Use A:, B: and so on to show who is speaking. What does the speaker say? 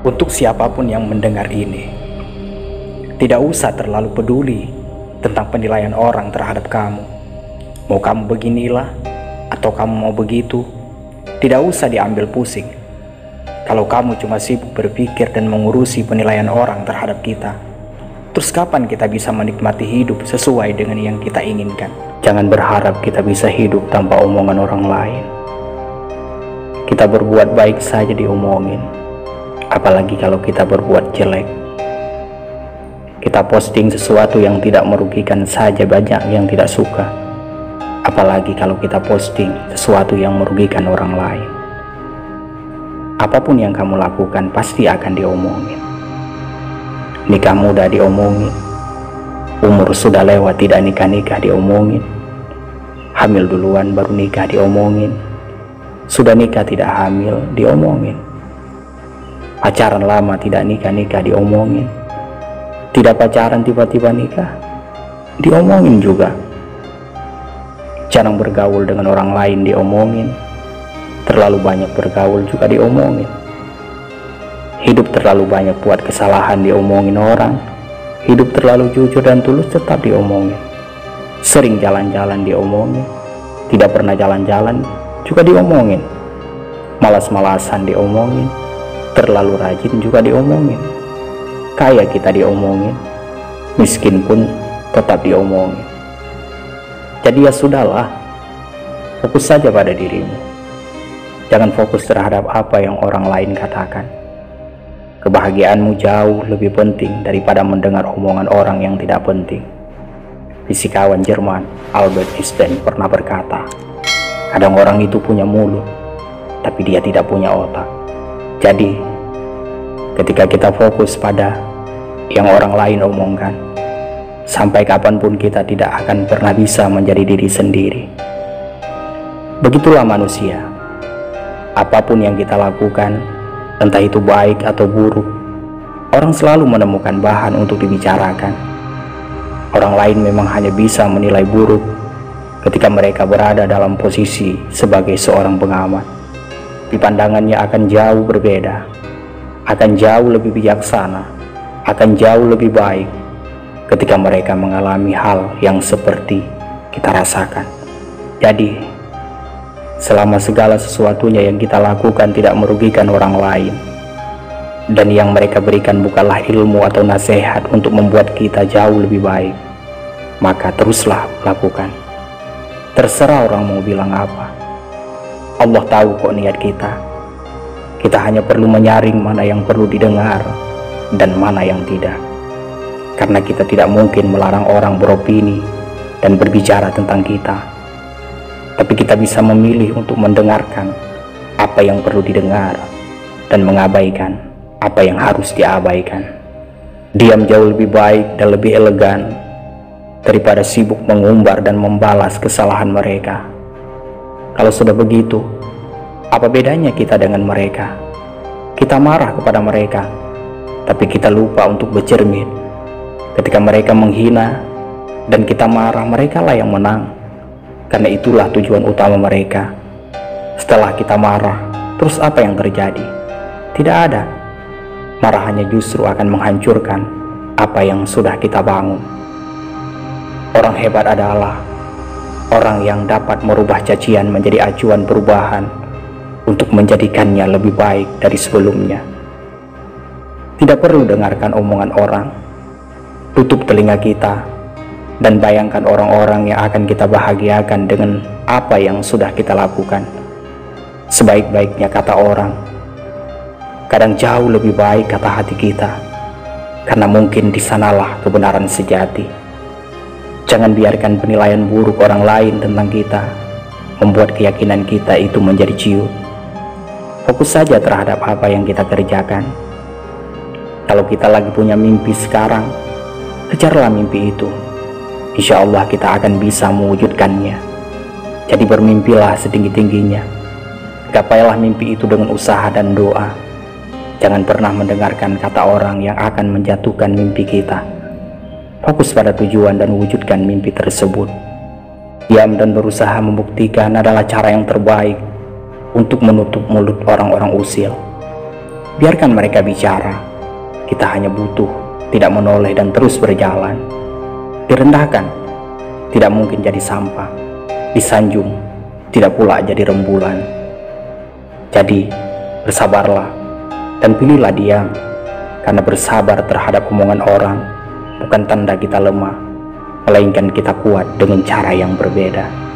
A: Untuk siapapun yang mendengar ini, tidak usah terlalu peduli tentang penilaian orang terhadap kamu. Mau kamu beginilah atau kamu mau begitu, tidak usah diambil pusing. Kalau kamu cuma sibuk berpikir dan mengurusi penilaian orang terhadap kita, terus kapan kita bisa menikmati hidup sesuai dengan yang kita inginkan? Jangan berharap kita bisa hidup tanpa omongan orang lain. Kita berbuat baik saja diomongin, apalagi kalau kita berbuat jelek. Kita posting sesuatu yang tidak merugikan saja banyak yang tidak suka, apalagi kalau kita posting sesuatu yang merugikan orang lain. Apapun yang kamu lakukan pasti akan diomongin. Nikah muda diomongin, umur sudah lewat tidak nikah-nikah diomongin, hamil duluan baru nikah diomongin, sudah nikah tidak hamil diomongin, pacaran lama tidak nikah-nikah diomongin, tidak pacaran tiba-tiba nikah diomongin juga. Jarang bergaul dengan orang lain diomongin, terlalu banyak bergaul juga diomongin. Hidup terlalu banyak buat kesalahan diomongin orang, hidup terlalu jujur dan tulus tetap diomongin. Sering jalan-jalan diomongin, tidak pernah jalan-jalan juga diomongin. Malas-malasan diomongin, terlalu rajin juga diomongin. Kaya kita diomongin, miskin pun tetap diomongin. Jadi ya sudahlah, fokus saja pada dirimu. Jangan fokus terhadap apa yang orang lain katakan. Kebahagiaanmu jauh lebih penting daripada mendengar omongan orang yang tidak penting. Fisikawan Jerman Albert Einstein pernah berkata, kadang orang itu punya mulut, tapi dia tidak punya otak. Jadi, ketika kita fokus pada yang orang lain omongkan, sampai kapanpun kita tidak akan pernah bisa menjadi diri sendiri. Begitulah manusia. Apapun yang kita lakukan, entah itu baik atau buruk, orang selalu menemukan bahan untuk dibicarakan. Orang lain memang hanya bisa menilai buruk ketika mereka berada dalam posisi sebagai seorang pengamat. Di pandangannya akan jauh berbeda, akan jauh lebih bijaksana, akan jauh lebih baik ketika mereka mengalami hal yang seperti kita rasakan. Jadi, selama segala sesuatunya yang kita lakukan tidak merugikan orang lain, dan yang mereka berikan bukanlah ilmu atau nasihat untuk membuat kita jauh lebih baik, maka teruslah lakukan. Terserah orang mau bilang apa. Allah tahu kok niat kita. Kita hanya perlu menyaring mana yang perlu didengar dan mana yang tidak. Karena kita tidak mungkin melarang orang beropini dan berbicara tentang kita. Tapi kita bisa memilih untuk mendengarkan apa yang perlu didengar dan mengabaikan apa yang harus diabaikan. Diam jauh lebih baik dan lebih elegan daripada sibuk mengumbar dan membalas kesalahan mereka. Kalau sudah begitu, apa bedanya kita dengan mereka? Kita marah kepada mereka, tapi kita lupa untuk bercermin. Ketika mereka menghina dan kita marah, mereka lah yang menang. Karena itulah tujuan utama mereka. Setelah kita marah, terus apa yang terjadi? Tidak ada. Marah hanya justru akan menghancurkan apa yang sudah kita bangun. Orang hebat adalah orang yang dapat merubah cacian menjadi acuan perubahan untuk menjadikannya lebih baik dari sebelumnya. Tidak perlu dengarkan omongan orang. Tutup telinga kita dan bayangkan orang-orang yang akan kita bahagiakan dengan apa yang sudah kita lakukan. Sebaik-baiknya kata orang, kadang jauh lebih baik kata hati kita, karena mungkin di sanalah kebenaran sejati. Jangan biarkan penilaian buruk orang lain tentang kita membuat keyakinan kita itu menjadi ciut. Fokus saja terhadap apa yang kita kerjakan. Kalau kita lagi punya mimpi sekarang, kejarlah mimpi itu. Insya Allah kita akan bisa mewujudkannya. Jadi bermimpilah setinggi-tingginya. Gapailah mimpi itu dengan usaha dan doa. Jangan pernah mendengarkan kata orang yang akan menjatuhkan mimpi kita. Fokus pada tujuan dan wujudkan mimpi tersebut. Diam dan berusaha membuktikan adalah cara yang terbaik untuk menutup mulut orang-orang usil. Biarkan mereka bicara, kita hanya butuh tidak menoleh dan terus berjalan. Direndahkan, tidak mungkin jadi sampah. Disanjung, tidak pula jadi rembulan. Jadi, bersabarlah dan pilihlah diam, karena bersabar terhadap omongan orang bukan tanda kita lemah, melainkan kita kuat dengan cara yang berbeda.